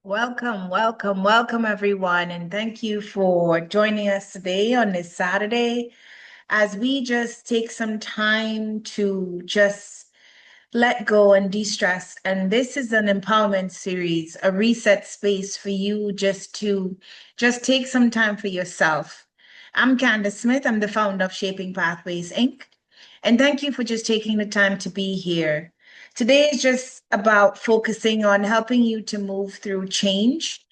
Welcome, welcome, welcome, everyone. And thank you for joining us today on this Saturday as we just take some time to just let go and de-stress. And this is an empowerment series, a reset space for you just take some time for yourself. I'm Candace Smith. I'm the founder of Shaping Pathways, Inc. And thank you for just taking the time to be here. Today is just about focusing on helping you to move through change,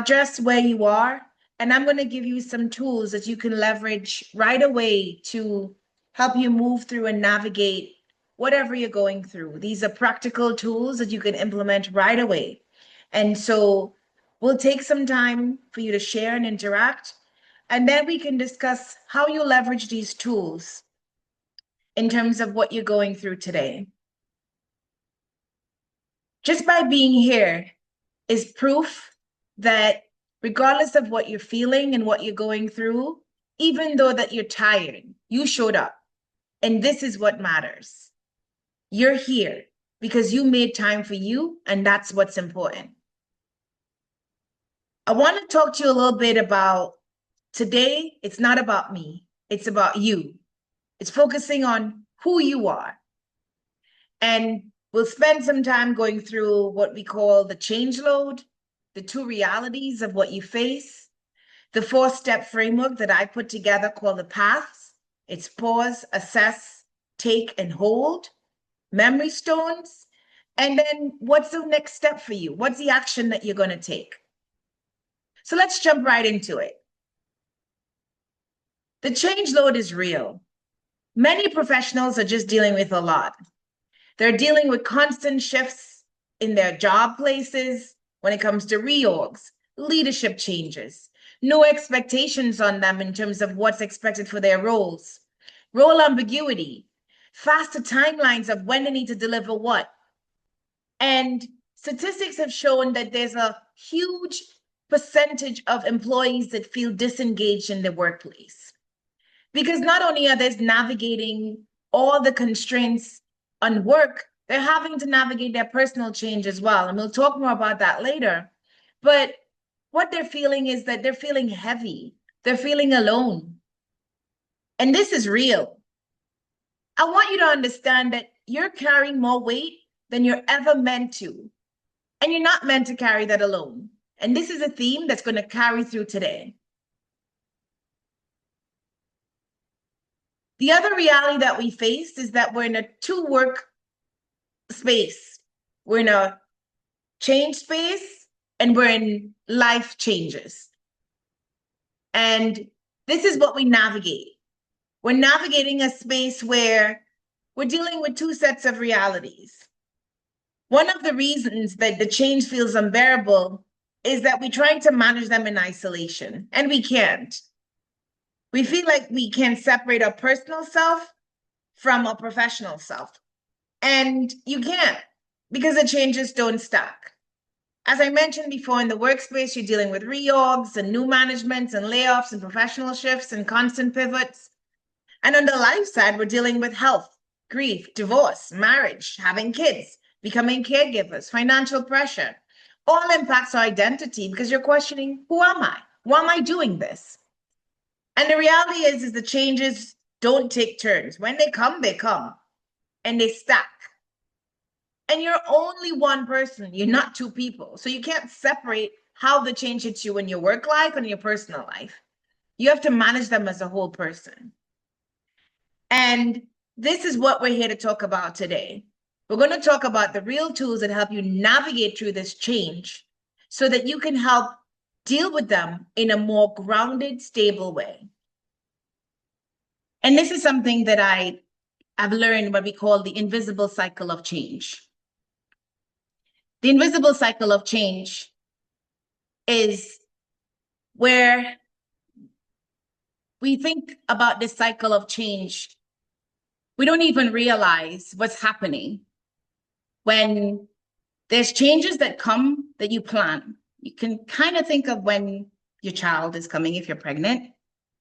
just where you are. And I'm going to give you some tools that you can leverage right away to help you move through and navigate whatever you're going through. These are practical tools that you can implement right away. And so we'll take some time for you to share and interact, and then we can discuss how you leverage these tools in terms of what you're going through today. Just by being here is proof that regardless of what you're feeling and what you're going through, even though that you're tired, you showed up. And this is what matters. You're here because you made time for you, and that's what's important. I want to talk to you a little bit about today. It's not about me. It's about you. It's focusing on who you are. And we'll spend some time going through what we call the change load, the two realities of what you face, the 4-step framework that I put together called the paths. It's pause, assess, take, and hold, memory stones, and then what's the next step for you? What's the action that you're going to take? So let's jump right into it. The change load is real. Many professionals are just dealing with a lot. They're dealing with constant shifts in their job places when it comes to reorgs, leadership changes, no expectations on them in terms of what's expected for their roles, role ambiguity, faster timelines of when they need to deliver what. And statistics have shown that there's a huge percentage of employees that feel disengaged in their workplace. Because not only are they navigating all the constraints on work, they're having to navigate their personal change as well. And we'll talk more about that later. But what they're feeling is that they're feeling heavy. They're feeling alone. And this is real. I want you to understand that you're carrying more weight than you're ever meant to. And you're not meant to carry that alone. And this is a theme that's going to carry through today. The other reality that we face is that we're in a two-work space. We're in a change space and we're in life changes. And this is what we navigate. We're navigating a space where we're dealing with two sets of realities. One of the reasons that the change feels unbearable is that we're trying to manage them in isolation, and we can't. We feel like we can separate our personal self from our professional self. And you can't, because the changes don't stack. As I mentioned before, in the workspace, you're dealing with reorgs and new managements and layoffs and professional shifts and constant pivots. And on the life side, we're dealing with health, grief, divorce, marriage, having kids, becoming caregivers, financial pressure. All impacts our identity because you're questioning, who am I? Why am I doing this? And the reality is the changes don't take turns. When they come, and they stack. And you're only one person. You're not two people. So you can't separate how the change hits you in your work life and your personal life. You have to manage them as a whole person. And this is what we're here to talk about today. We're going to talk about the real tools that help you navigate through this change so that you can help deal with them in a more grounded, stable way. And this is something that I've learned what we call the invisible cycle of change. The invisible cycle of change is where we think about this cycle of change. We don't even realize what's happening when there's changes that come that you plan. You can kind of think of when your child is coming if you're pregnant.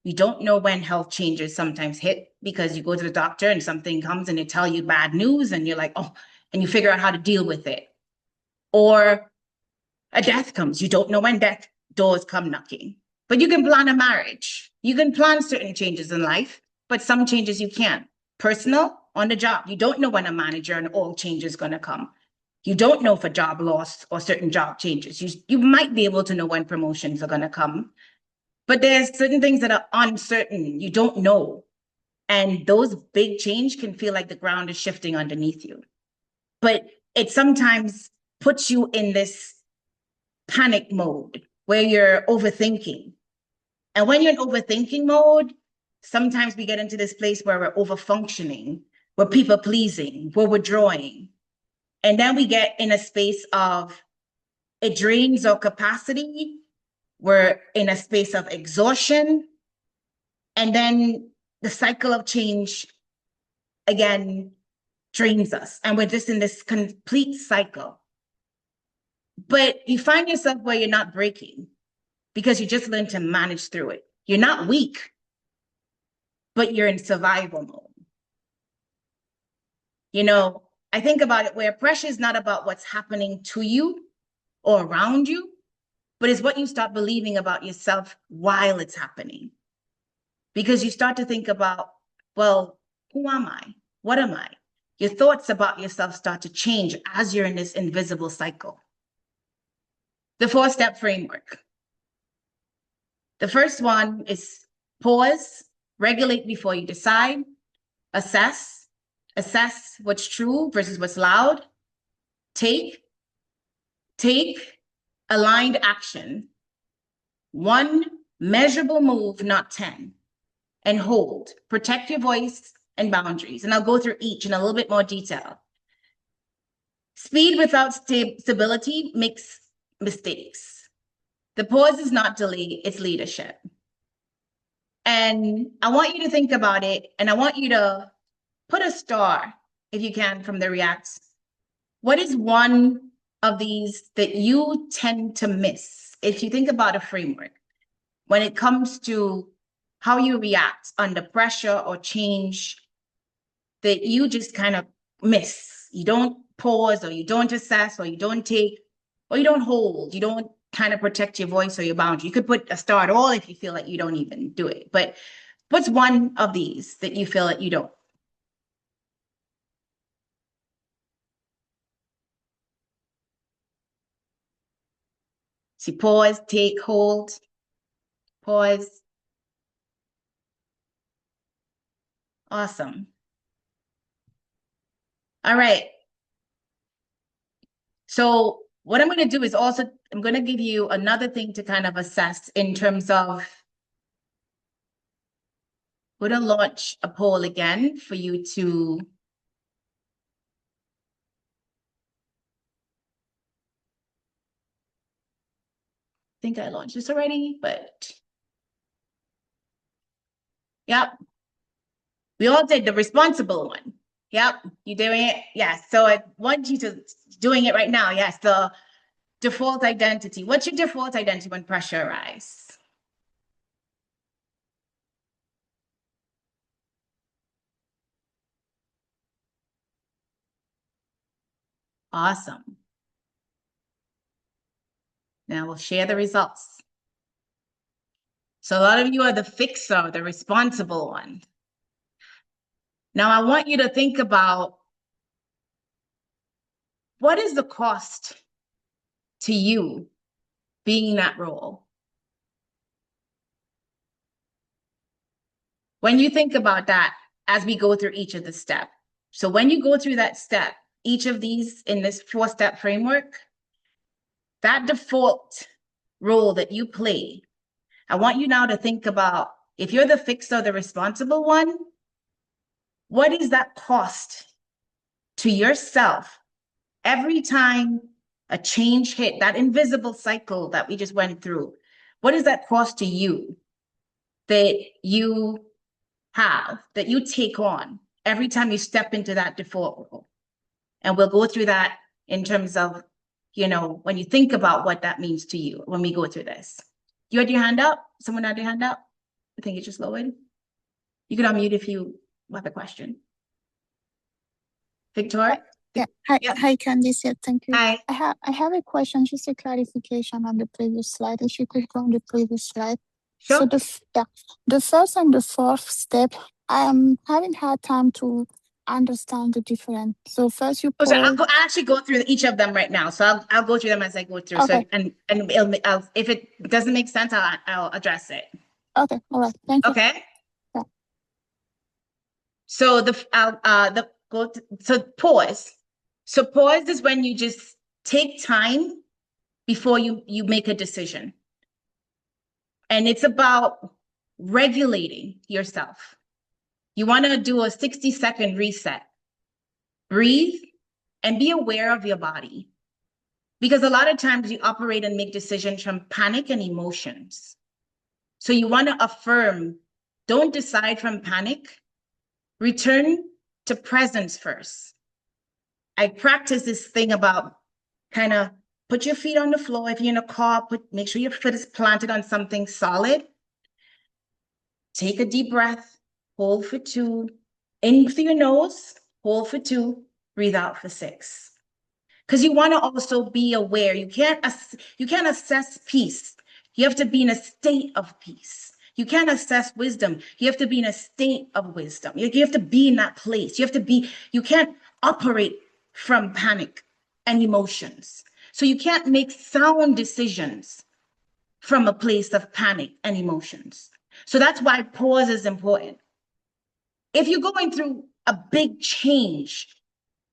You don't know when health changes sometimes hit because you go to the doctor and something comes and they tell you bad news and you're like, oh, and you figure out how to deal with it. Or A death comes. You don't know when death doors come knocking, but you can plan a marriage. You can plan certain changes in life, but some changes you can't. Personal, on the job, you don't know when a manager and all change is going to come. You don't know for job loss or certain job changes. You might be able to know when promotions are going to come, but there's certain things that are uncertain. You don't know. And those big change can feel like the ground is shifting underneath you. But it sometimes puts you in this panic mode where you're overthinking. And when you're in overthinking mode, sometimes we get into this place where we're overfunctioning, we're people pleasing, we're withdrawing. And then we get in a space of it drains our capacity. We're in a space of exhaustion. And then the cycle of change again drains us. And we're just in this complete cycle. But you find yourself where you're not breaking because you just learn to manage through it. You're not weak, but you're in survival mode. You know, I think about it where pressure is not about what's happening to you or around you, but it's what you start believing about yourself while it's happening. Because you start to think about, well, who am I? What am I? Your thoughts about yourself start to change as you're in this invisible cycle. The 4-step framework. The first one is pause, regulate before you decide, assess what's true versus what's loud, take aligned action, 1 measurable move, not 10, and hold, protect your voice and boundaries. And I'll go through each in a little bit more detail. Speed without stability makes mistakes. The pause is not delay, it's leadership. And I want you to think about it, and I want you to put a star, if you can, from the reacts. What is one of these that you tend to miss? If you think about a framework, when it comes to how you react under pressure or change, that you just kind of miss. You don't pause, or you don't assess, or you don't take, or you don't hold, you don't kind of protect your voice or your boundary. You could put a star at all if you feel like you don't even do it. But what's one of these that you feel like you don't? See, pause, take, hold, pause. Awesome. All right. So what I'm going to do is also, I'm going to give you another thing to kind of assess in terms of, we're going to launch a poll again for you to think I launched this already, but yep. We all did the responsible one. Yep, you doing it? Yes. So I want you to doing it right now. Yes, the default identity. What's your default identity when pressure arises? Awesome. Now we'll share the results. So a lot of you are the fixer, the responsible one. Now I want you to think about, what is the cost to you being that role? When you think about that, as we go through each of the steps. So when you go through that step, each of these in this 4-step framework, that default role that you play, I want you now to think about, if you're the fixer, the responsible one, what is that cost to yourself every time a change hit, that invisible cycle that we just went through? What is that cost to you that you have, that you take on every time you step into that default role? And we'll go through that in terms of, you know, when you think about what that means to you when we go through this. You had your hand up? Someone had your hand up? I think it just lowered. You can unmute if you have a question. Victoria? Yeah. Hi, Yep. hi, Candice. Yeah, thank you. Hi. I have a question, just a clarification on the previous slide. If you could go on the previous slide. So Sure. the first and the fourth step, I haven't had time to understand the difference. So first you Oh, so pause. I'll actually go through each of them right now. So I'll go through them as I go through. So Okay. if it doesn't make sense, I'll address it. Okay. All right. Thank you. Okay. Yeah. So so pause. So pause is when you just take time before you make a decision. And it's about regulating yourself. You want to do a 60-second reset. Breathe and be aware of your body. Because a lot of times you operate and make decisions from panic and emotions. So you want to affirm, don't decide from panic. Return to presence first. I practice this thing about kind of put your feet on the floor. If you're in a car, make sure your foot is planted on something solid. Take a deep breath, hold for 2, in through your nose, hold for 2, breathe out for 6. Because you want to also be aware. You can't assess peace. You have to be in a state of peace. You can't assess wisdom. You have to be in a state of wisdom. You have to be in that place. You can't operate from panic and emotions. So you can't make sound decisions from a place of panic and emotions. So that's why pause is important. If you're going through a big change,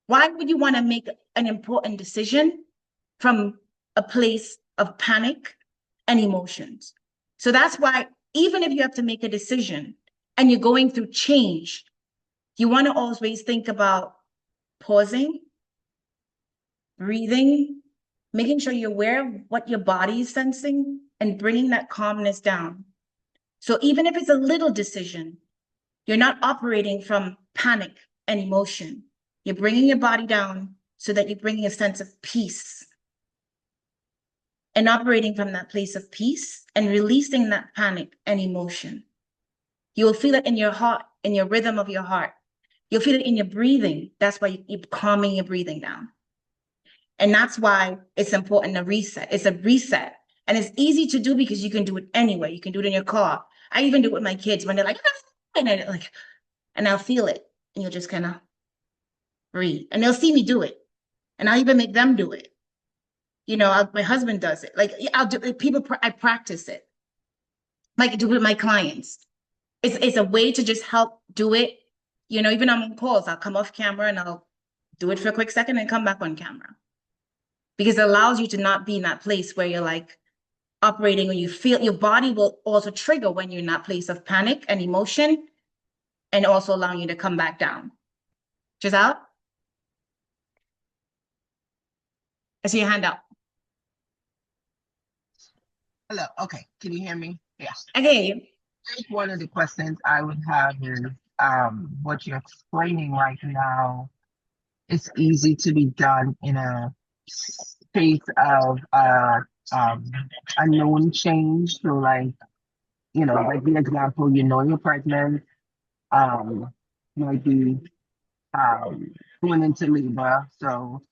why would you want to make an important decision from a place of panic and emotions? So that's why, even if you have to make a decision and you're going through change, you want to always think about pausing, breathing, making sure you're aware of what your body is sensing and bringing that calmness down. So even if it's a little decision, you're not operating from panic and emotion. You're bringing your body down so that you're bringing a sense of peace. And operating from that place of peace and releasing that panic and emotion. You will feel it in your heart, in your rhythm of your heart. You'll feel it in your breathing. That's why you're calming your breathing down. And that's why it's important to reset. It's a reset. And it's easy to do because you can do it anywhere. You can do it in your car. I even do it with my kids when they're like, and I'll feel it. And you'll just kind of breathe. And they'll see me do it. And I'll even make them do it. My husband does it. Like I'll do it. I practice it. Like I do it with my clients. It's a way to just help do it. Even on calls, I'll come off camera and I'll do it for a quick second and come back on camera. Because it allows you to not be in that place where you're like operating, or you feel your body will also trigger when you're in that place of panic and emotion, and also allowing you to come back down. Giselle? I see your hand up. Hello. Okay. Can you hear me? Yeah. I hear you. I think one of the questions I would have is what you're explaining right now. It's easy to be done in a space of a known change. So like, like the example, you're pregnant, might be going into labor. So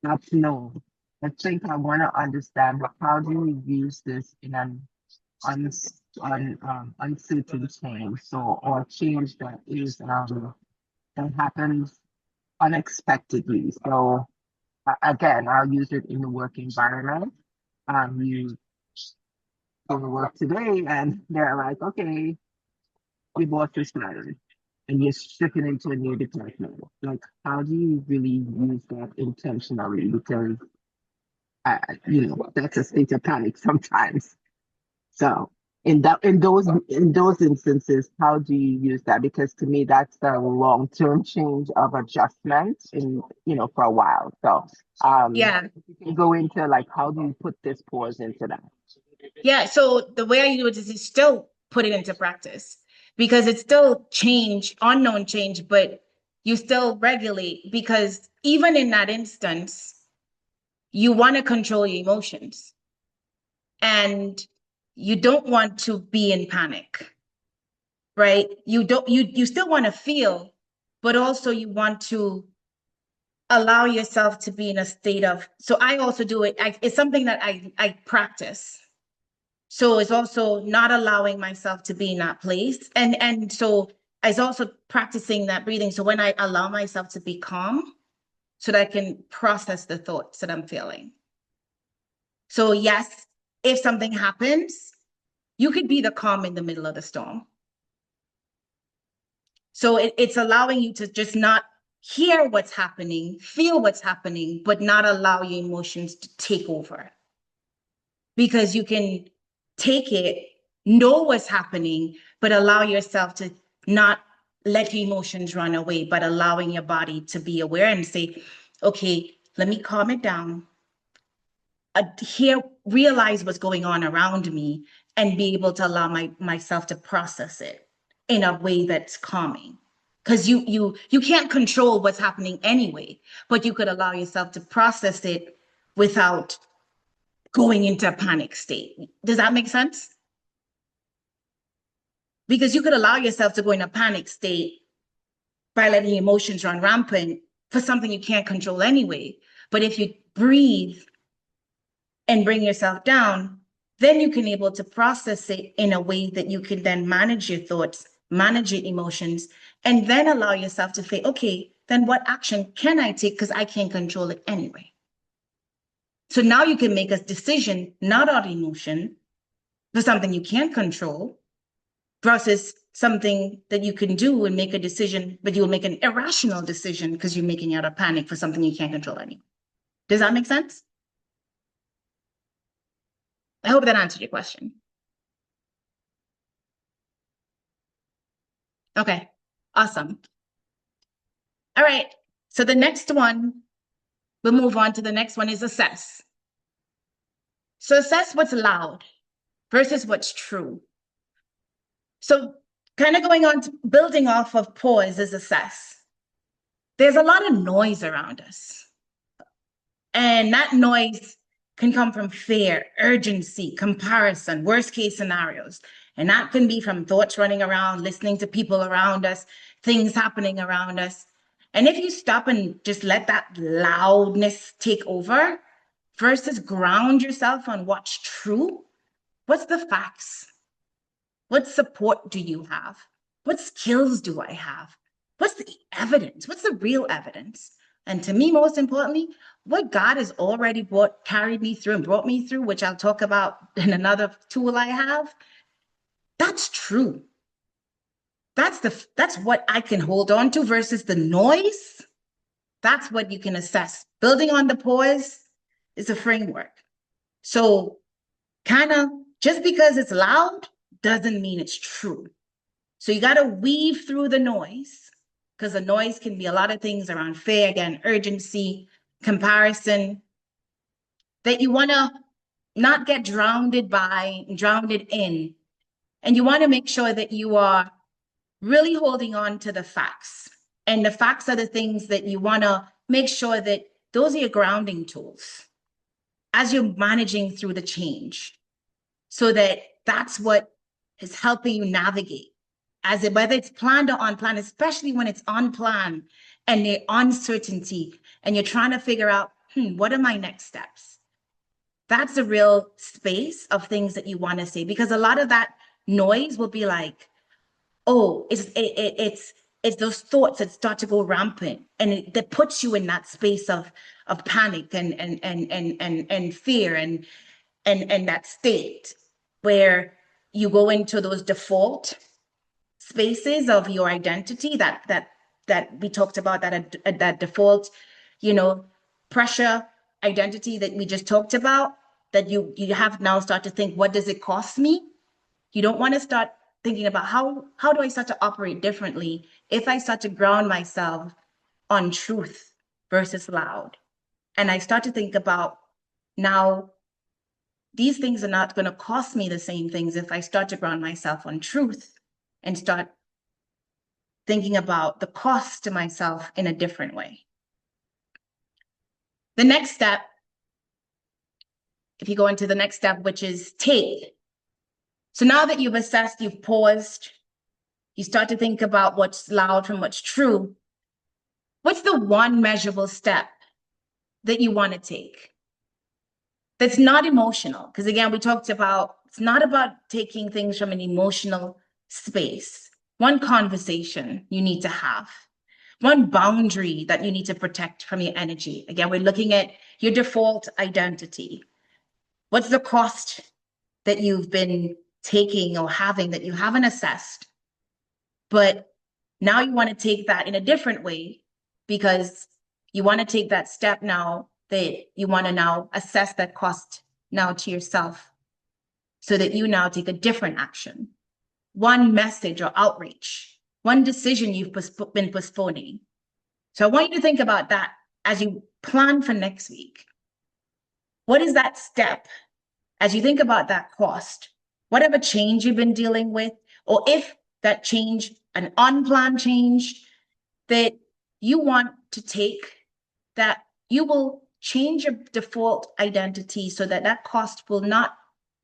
that's known. I think I want to understand how do you use this in an uncertain change, or change that that happens unexpectedly. So again, I'll use it in the work environment. You go to work today, and they're like, "Okay, we bought this fired," and you're shifting into a new department. Like, how do you really use that intentionally? Because that's a state of panic sometimes. So in those instances, how do you use that? Because to me, that's the long-term change of adjustment for a while. So Yeah. if you can go into like how do you put this pause into that? Yeah. So the way I do it is you still put it into practice, because it's still change, unknown change, but you still regulate, because even in that instance, you want to control your emotions and you don't want to be in panic, right? You still want to feel, but also you want to allow yourself to be in a state of, so I also do it. It's something that I practice. So it's also not allowing myself to be in that place. And so it's also practicing that breathing. So when I allow myself to be calm, so that I can process the thoughts that I'm feeling. So yes, if something happens, you could be the calm in the middle of the storm. So it's allowing you to just not hear what's happening, feel what's happening, but not allow your emotions to take over. Because you can take it, know what's happening, but allow yourself to not let your emotions run away, but allowing your body to be aware and say, okay, let me calm it down. Realize what's going on around me and be able to allow myself to process it in a way that's calming. Because you can't control what's happening anyway, but you could allow yourself to process it without going into a panic state. Does that make sense? Because you could allow yourself to go in a panic state by letting emotions run rampant for something you can't control anyway. But if you breathe and bring yourself down, then you can able to process it in a way that you can then manage your thoughts, manage your emotions, and then allow yourself to say, okay, then what action can I take? Because I can't control it anyway. So now you can make a decision, not out of emotion, for something you can't control, versus something that you can do and make a decision, but you'll make an irrational decision because you're making out of panic for something you can't control anyway. Does that make sense? I hope that answered your question. Okay, awesome. All right, so the next one, we'll move on to the next one is assess. So assess what's loud versus what's true. So kind of going on to building off of pause is assess. There's a lot of noise around us. And that noise can come from fear, urgency, comparison, worst case scenarios. And that can be from thoughts running around, listening to people around us, things happening around us. And if you stop and just let that loudness take over versus ground yourself on what's true, what's the facts? What support do you have? What skills do I have? What's the evidence? What's the real evidence? And to me, most importantly, what God has already carried me through and brought me through, which I'll talk about in another tool I have, that's true. That's what I can hold on to versus the noise. That's what you can assess. Building on the pause is a framework. So kind of just because it's loud doesn't mean it's true. So you got to weave through the noise, because the noise can be a lot of things around fear, again, urgency, comparison, that you want to not get drowned in. And you want to make sure that you are really holding on to the facts. And the facts are the things that you want to make sure that those are your grounding tools as you're managing through the change. So that's what is helping you navigate, whether it's planned or unplanned, especially when it's unplanned and the uncertainty, and you're trying to figure out, what are my next steps? That's the real space of things that you want to say, because a lot of that noise will be like, oh, it's those thoughts that start to go rampant, and that puts you in that space of panic and fear and that state where you go into those default spaces of your identity that we talked about, that default, pressure identity that we just talked about, that you have now start to think, what does it cost me? You don't want to start thinking about how do I start to operate differently if I start to ground myself on truth versus loud. And I start to think about, now these things are not going to cost me the same things if I start to ground myself on truth and start thinking about the cost to myself in a different way. The next step, if you go into the next step, which is take. So now that you've assessed, you've paused, you start to think about what's loud from what's true. What's the one measurable step that you want to take that's not emotional? Because again, we talked about it's not about taking things from an emotional space. One conversation you need to have, one boundary that you need to protect from your energy. Again, we're looking at your default identity. What's the cost that you've been taking or having that you haven't assessed? But now you want to take that in a different way because you want to take that step now that you want to now assess that cost now to yourself so that you now take a different action. One message or outreach, one decision you've been postponing. So I want you to think about that as you plan for next week. What is that step as you think about that cost? Whatever change you've been dealing with, or if that change, an unplanned change that you want to take, that you will change your default identity so that that cost will not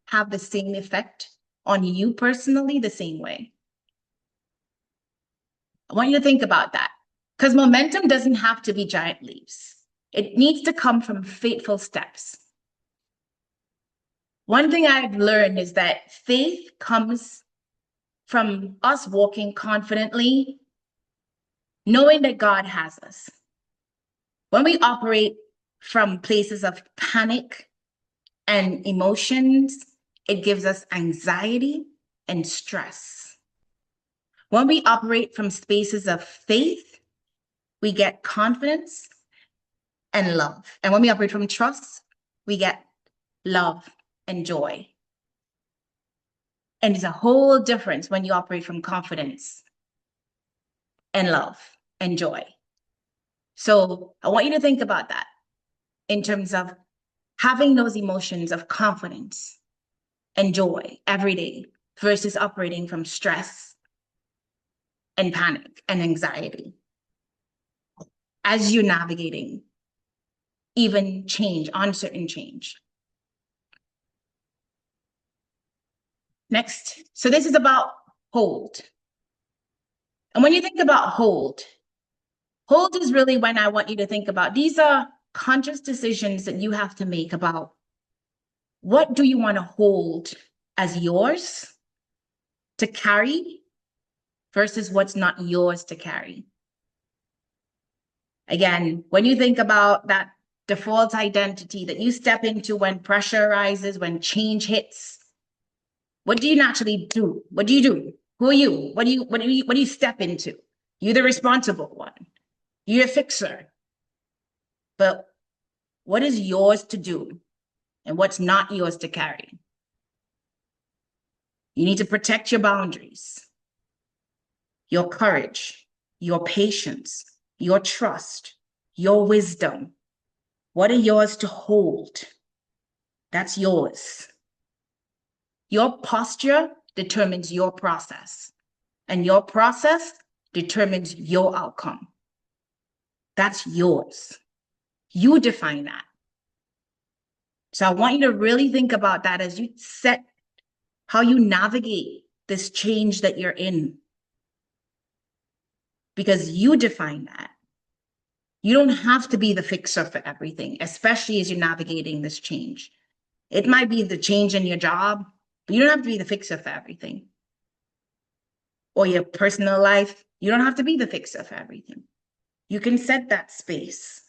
have the same effect on you personally the same way. I want you to think about that because momentum doesn't have to be giant leaps. It needs to come from faithful steps. One thing I've learned is that faith comes from us walking confidently, knowing that God has us. When we operate from places of panic and emotions, it gives us anxiety and stress. When we operate from spaces of faith, we get confidence and love. And when we operate from trust, we get love and joy. And there's a whole difference when you operate from confidence and love and joy. So I want you to think about that in terms of having those emotions of confidence and joy every day versus operating from stress and panic and anxiety as you're navigating even change, uncertain change. Next, so this is about hold. And when you think about hold is really when I want you to think about, these are conscious decisions that you have to make about what do you want to hold as yours to carry versus what's not yours to carry. Again, when you think about that default identity that you step into when pressure rises, when change hits, what do you naturally do? What do you do? Who are you? What do you step into? You're the responsible one. You're a fixer. But what is yours to do and what's not yours to carry? You need to protect your boundaries, your courage, your patience, your trust, your wisdom. What are yours to hold? That's yours. Your posture determines your process, and your process determines your outcome. That's yours. You define that. So I want you to really think about that as you set how you navigate this change that you're in. Because you define that. You don't have to be the fixer for everything, especially as you're navigating this change. It might be the change in your job, but you don't have to be the fixer for everything. Or your personal life, you don't have to be the fixer for everything. You can set that space.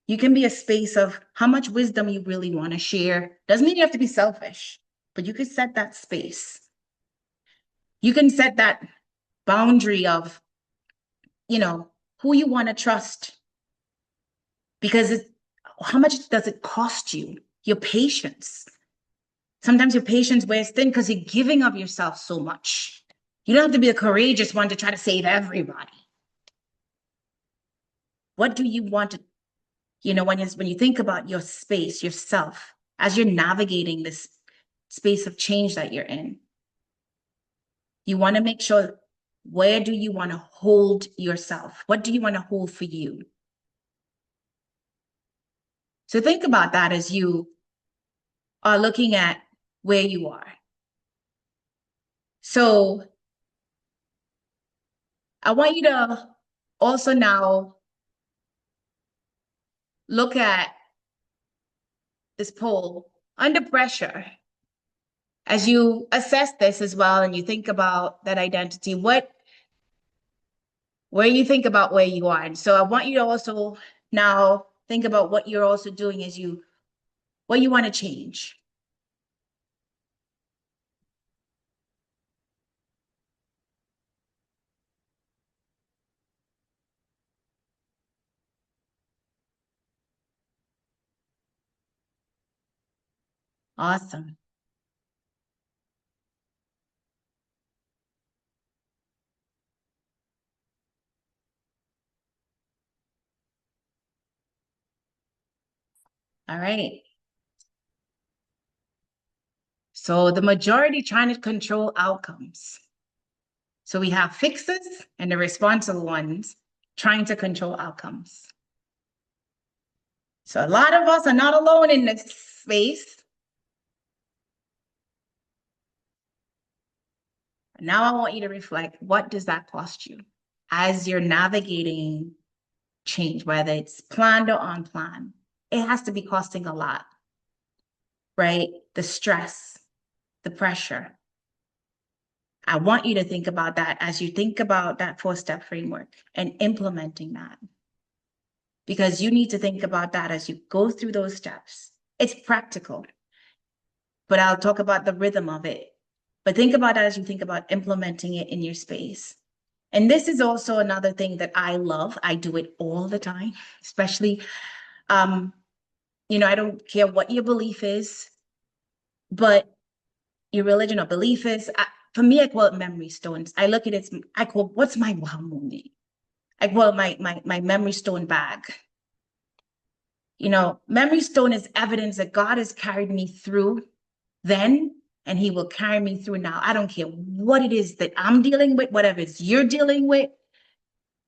You can be a space of how much wisdom you really want to share. Doesn't mean you have to be selfish, but you can set that space. You can set that boundary of, who you want to trust. Because how much does it cost you? Your patience. Sometimes your patience wears thin because you're giving of yourself so much. You don't have to be a courageous one to try to save everybody. What do you want to, when you think about your space, yourself, as you're navigating this space of change that you're in, you want to make sure, where do you want to hold yourself? What do you want to hold for you? So think about that as you are looking at where you are. So I want you to also now look at this poll under pressure, as you assess this as well, and you think about that identity, where you think about where you are. And so I want you to also now think about what you're also doing as what you want to change. Awesome. All right. So the majority trying to control outcomes. So we have fixers and the responsible ones trying to control outcomes. So a lot of us are not alone in this space. Now I want you to reflect, what does that cost you as you're navigating change, whether it's planned or unplanned? It has to be costing a lot, right? The stress, the pressure. I want you to think about that as you think about that 4-step framework and implementing that. Because you need to think about that as you go through those steps. It's practical, but I'll talk about the rhythm of it. But think about that as you think about implementing it in your space. And this is also another thing that I love. I do it all the time, especially, I don't care what your belief is, but your religion or belief is, for me, I call it memory stones. I look at it, I call, what's my wow moment? I call it my memory stone bag. Memory stone is evidence that God has carried me through then, and he will carry me through now. I don't care what it is that I'm dealing with, whatever it's you're dealing with.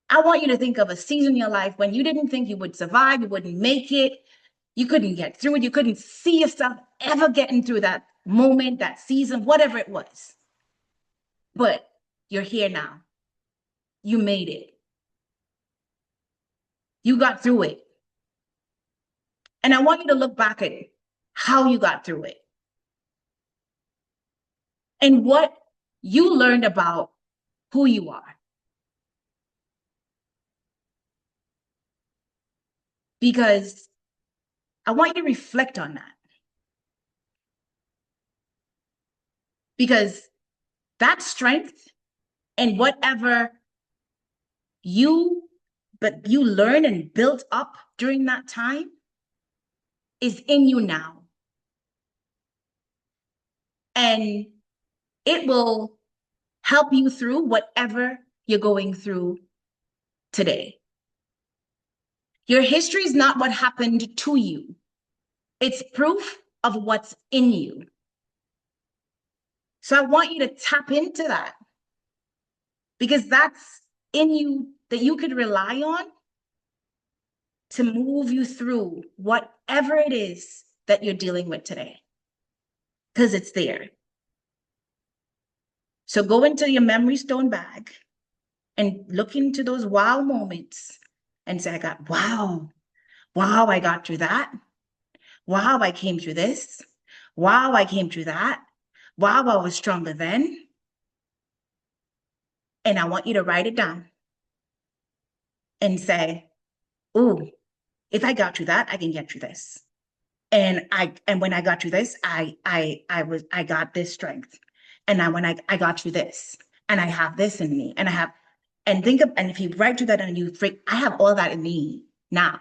I want you to think of a season in your life when you didn't think you would survive, you wouldn't make it, you couldn't get through it, you couldn't see yourself ever getting through that moment, that season, whatever it was. But you're here now. You made it. You got through it. And I want you to look back at it, how you got through it. And what you learned about who you are. Because I want you to reflect on that. Because that strength and whatever you learned and built up during that time is in you now. And it will help you through whatever you're going through today. Your history is not what happened to you. It's proof of what's in you. So I want you to tap into that, because that's in you that you could rely on to move you through whatever it is that you're dealing with today, because it's there. So go into your memory stone bag and look into those wow moments and say, wow, I got through that. Wow, I came through this. Wow, I came through that. Wow, I was stronger then. And I want you to write it down and say, ooh, if I got through that, I can get through this. And when I got through this, I got this strength. And when I got through this, and I have this in me, and and if you write through that and I have all that in me now.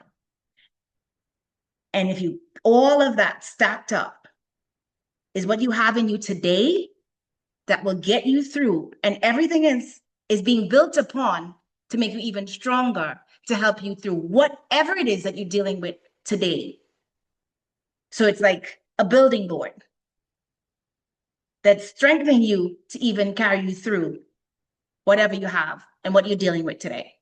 And if all of that stacked up is what you have in you today, that will get you through, and everything is being built upon to make you even stronger, to help you through whatever it is that you're dealing with today. So it's like a building board that's strengthening you to even carry you through whatever you have and what you're dealing with today,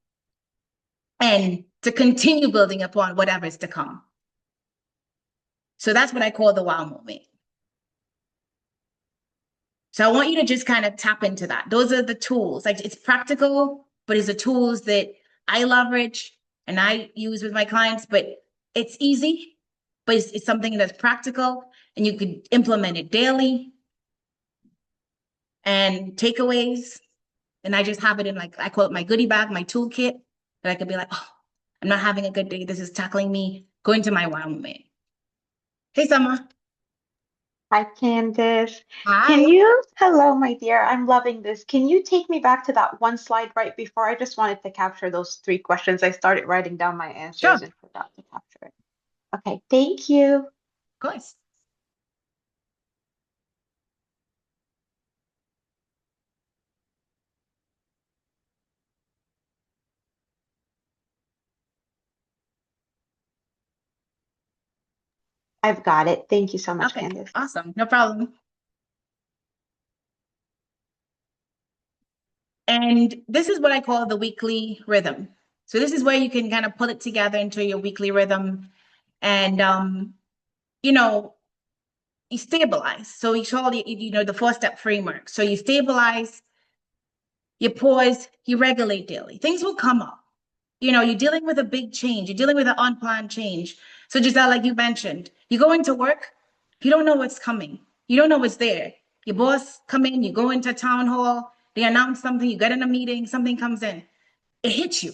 and to continue building upon whatever is to come. So that's what I call the wow moment. So I want you to just kind of tap into that. Those are the tools. Like, it's practical, but it's the tools that I leverage and I use with my clients. But it's easy, but it's something that's practical and you could implement it daily. And takeaways, and I just have it in, like, I call it my goodie bag, my toolkit, that I could be like, oh, I'm not having a good day. This is tackling me. Go into my wow moment. Hey, Summer. Hi, Candice. Hi. Hello, my dear. I'm loving this. Can you take me back to that one slide right before? I just wanted to capture those three questions. I started writing down my Sure, answers of and forgot to capture it. Okay, thank you. course. I've got it. Thank you so much, Okay, Candice. awesome. No problem. And this is what I call the weekly rhythm. So this is where you can kind of pull it together into your weekly rhythm and, you know, you stabilize. So you call it, the 4-step framework. So you stabilize, you pause, you regulate daily. Things will come up. You're dealing with a big change. You're dealing with an unplanned change. So Giselle, like you mentioned, you go into work, you don't know what's coming. You don't know what's there. Your boss come in, you go into town hall, they announce something, you get in a meeting, something comes in. It hits you.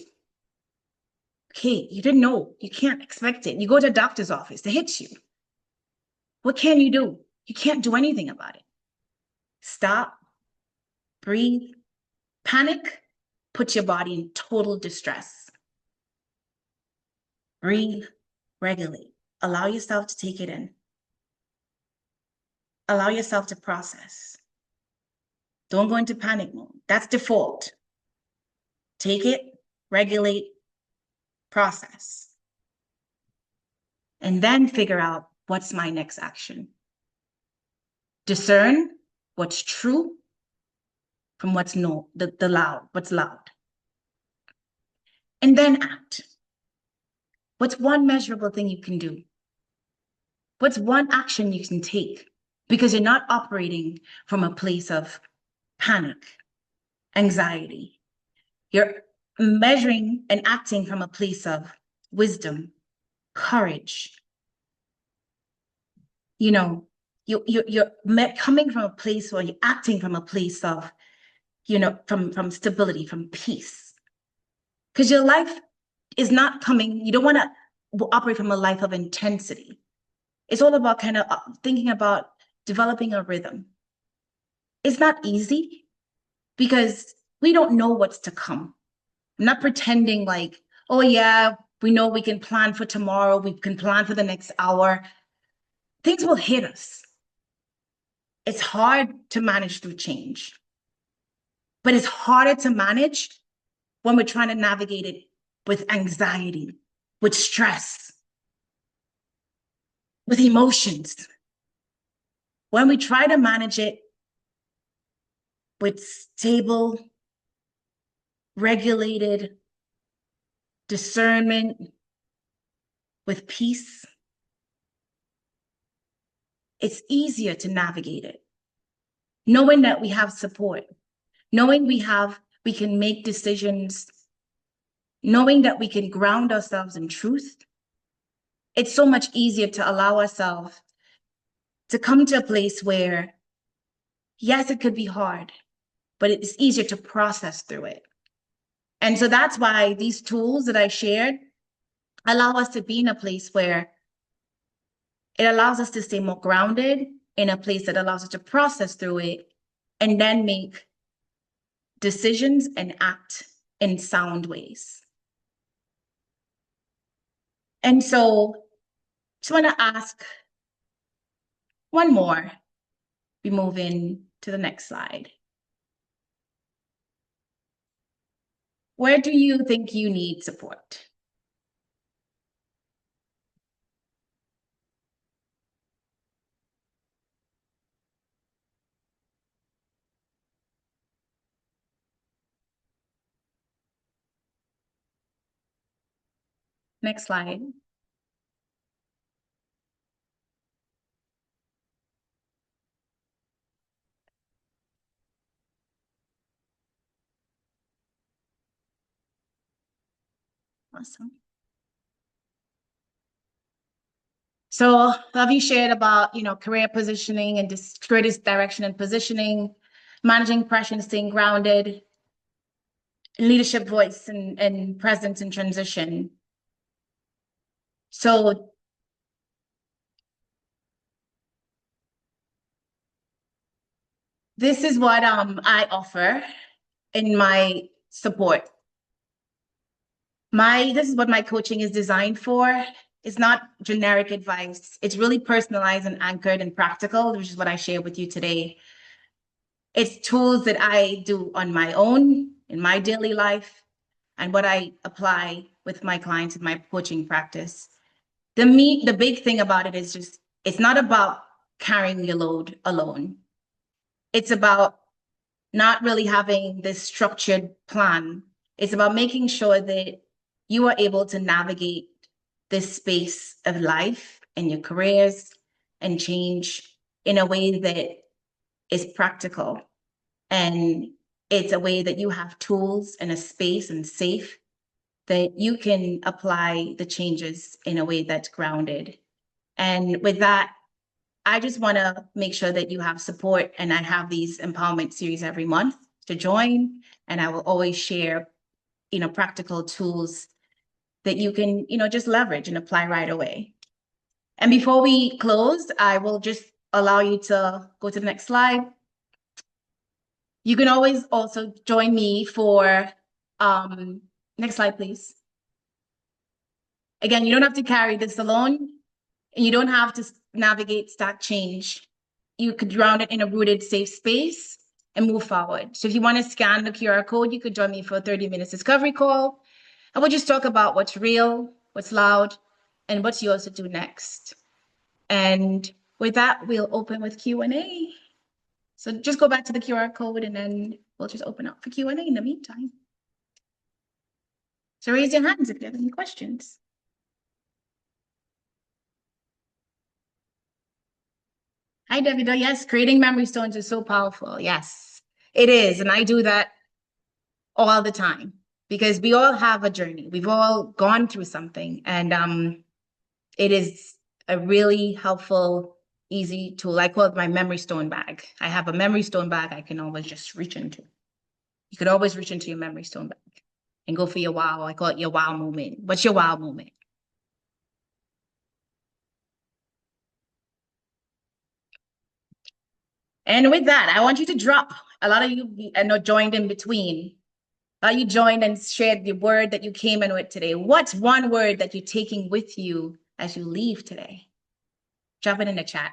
Okay, you didn't know. You can't expect it. You go to a doctor's office, it hits you. What can you do? You can't do anything about it. Stop, breathe, panic, put your body in total distress. Breathe, regulate. Allow yourself to take it in. Allow yourself to process. Don't go into panic mode. That's default. Take it, regulate, process. And then figure out what's my next action. Discern what's true from what's what's loud. And then act. What's one measurable thing you can do? What's one action you can take? Because you're not operating from a place of panic, anxiety. You're measuring and acting from a place of wisdom, courage. You're coming from a place where you're acting from a place of, from stability, from peace. Because your life is not coming, you don't want to operate from a life of intensity. It's all about kind of thinking about developing a rhythm. It's not easy because we don't know what's to come. I'm not pretending like, oh yeah, we know we can plan for tomorrow, we can plan for the next hour. Things will hit us. It's hard to manage through change, but it's harder to manage when we're trying to navigate it with anxiety, with stress, with emotions. When we try to manage it with stable, regulated discernment, with peace, it's easier to navigate it. Knowing that we have support, knowing we can make decisions, knowing that we can ground ourselves in truth, it's so much easier to allow ourselves to come to a place where, yes, it could be hard, but it's easier to process through it. And so that's why these tools that I shared allow us to be in a place where it allows us to stay more grounded, in a place that allows us to process through it and then make decisions and act in sound ways. And so just want to ask one more. We move in to the next slide. Where do you think you need support? Next slide. Awesome. So have you shared about, career positioning and career direction and positioning, managing pressure and staying grounded, leadership voice and presence in transition. So this is what I offer in my support. This is what my coaching is designed for. It's not generic advice. It's really personalized and anchored and practical, which is what I share with you today. It's tools that I do on my own in my daily life and what I apply with my clients in my coaching practice. The big thing about it is just, it's not about carrying your load alone. It's about not really having this structured plan. It's about making sure that you are able to navigate this space of life and your careers and change in a way that is practical. And it's a way that you have tools and a space and safe that you can apply the changes in a way that's grounded. And with that, I just want to make sure that you have support, and I have these empowerment series every month to join, and I will always share, practical tools that you can, just leverage and apply right away. And before we close, I will just allow you to go to the next slide. You can always also join me for, next slide, please. Again, you don't have to carry this alone, and you don't have to navigate stack change. You could ground it in a rooted, safe space and move forward. So if you want to scan the QR code, you could join me for a 30-minute discovery call. And we'll just talk about what's real, what's loud, and what's yours to do next. And with that, we'll open with Q&A. So just go back to the QR code and then we'll just open up for Q&A in the meantime. So raise your hands if you have any questions. Hi, David. Yes, creating memory stones is so powerful. Yes, it is. And I do that all the time because we all have a journey. We've all gone through something, and it is a really helpful, easy tool. I call it my memory stone bag. I have a memory stone bag I can always just reach into. You could always reach into your memory stone bag and go for your wow. I call it your wow moment. What's your wow moment? And with that, I want you to drop. A lot of you, I know, joined in between. You joined and shared the word that you came in with today. What's one word that you're taking with you as you leave today? Drop it in the chat.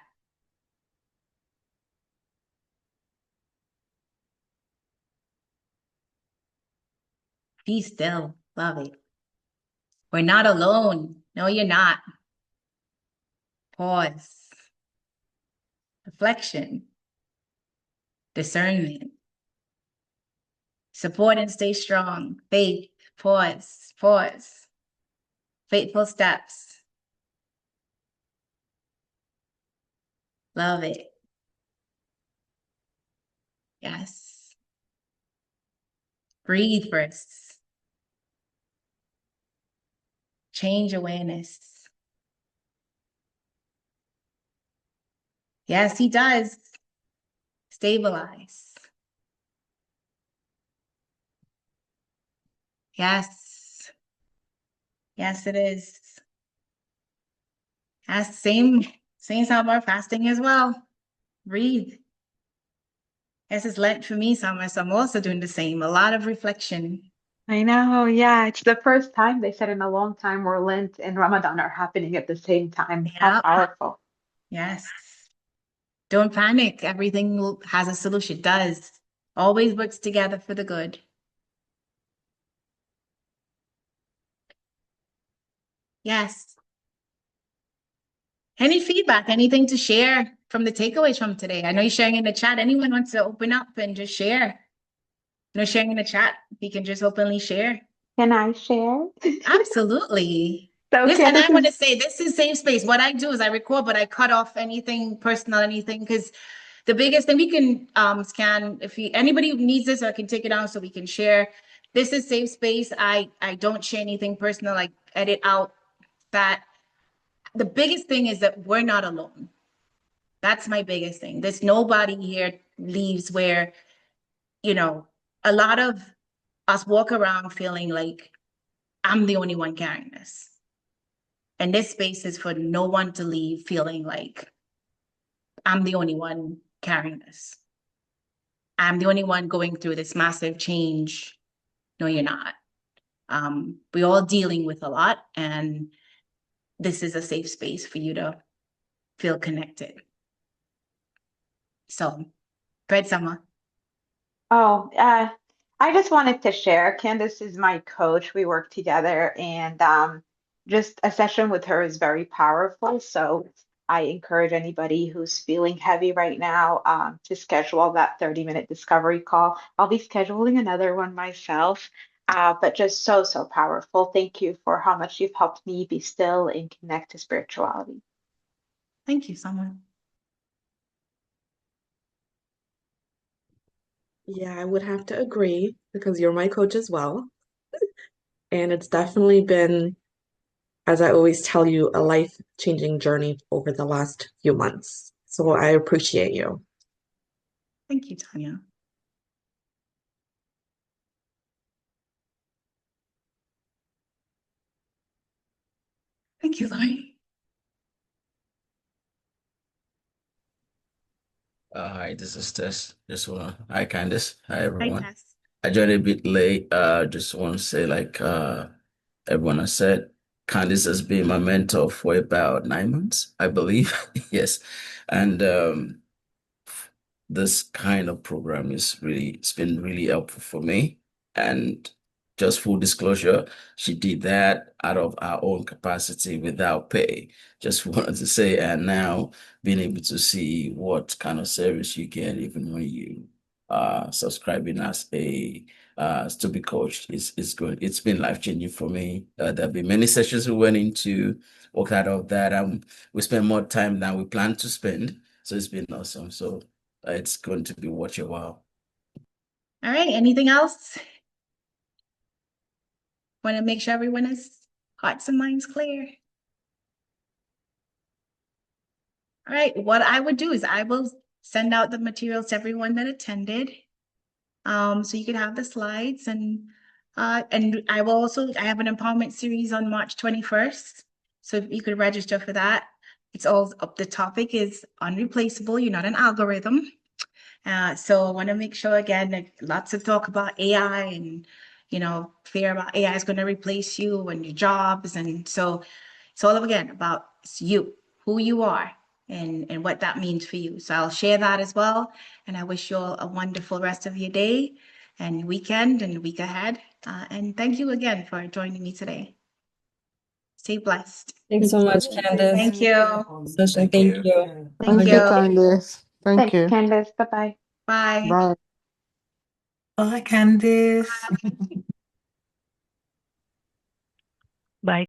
Be still. Love it. We're not alone. No, you're not. Pause. Reflection. Discernment. Support and stay strong. Faith. Pause. Pause. Faithful steps. Love it. Yes. Breathe first. Change awareness. Yes, he does. Stabilize. Yes. Yes, it is. Yes, same sound about fasting as well. Breathe. Yes, it's Lent for me, Summer, so I'm also doing the same. A lot of reflection. I know, yeah. It's the first time they said in a long time where Lent and Ramadan are happening at the same time. How Yeah. powerful. Yes. Don't panic. Everything has a solution. It does. Always works together for the good. Yes. Any feedback, anything to share from the takeaways from today? I know you're sharing in the chat. Anyone wants to open up and just share? Sharing in the chat, you can just openly share. Can I share? Absolutely. So And I want caregiving. to say this is safe space. What I do is I record, but I cut off anything personal, anything, because the biggest thing we can scan, if anybody who needs this, I can take it down so we can share. This is safe space. I don't share anything personal. I edit out that. the biggest thing is that we're not alone. That's my biggest thing. There's nobody here leaves where, you know, a lot of us walk around feeling like I'm the only one carrying this. And this space is for no one to leave feeling like I'm the only one carrying this. I'm the only one going through this massive change. No, you're not. We're all dealing with a lot, and this is a safe space for you to feel connected. So, Fred Summer. Oh, I just wanted to share. Candace is my coach. We work together, and just a session with her is very powerful. So I encourage anybody who's feeling heavy right now to schedule that 30-minute discovery call. I'll be scheduling another one myself, but just so, so powerful. Thank you for how much you've helped me be still and connect to spirituality. Thank you, Summer. Yeah, I would have to agree because you're my coach as well. And it's definitely been, as I always tell you, a life-changing journey over the last few months. So I appreciate you. Thank you, Tanya. Thank you, Laurie. Hi, this is Tess. Just wanna, hi Candice. Hi Hi, everyone. Tess. I joined a bit late. Just want to say, like everyone has said, Candice has been my mentor for about 9 months, I believe. Yes. And this kind of program it's been really helpful for me. And just full disclosure, she did that out of our own capacity without pay. Just wanted to say, and now being able to see what kind of service you get even when you subscribing as a to be coached is good. It's been life-changing for me. There've been many sessions we went into, worked out of that. We spent more time than we planned to spend. So it's been awesome. So it's going to be worth your while. All right, anything else? Want to make sure everyone has hearts and minds clear. All right, what I would do is I will send out the materials to everyone that attended. So you could have the slides and I will also, I have an empowerment series on March 21st. So if you could register for that. It's all up, the topic is unreplaceable. You're not an algorithm. So I want to make sure again, that lots of talk about AI and, you know, fear about AI is going to replace you and your jobs. And so it's all again about you, who you are and what that means for you. So I'll share that as well. And I wish you all a wonderful rest of your day and weekend and week ahead. And thank you again for joining me today. Stay blessed. Thanks so much, Candace. Thank you. Session. Thank you. Thank you. Candice. Thank Thanks, you. Candace. Bye-bye. Bye. Bye. Bye, Candice.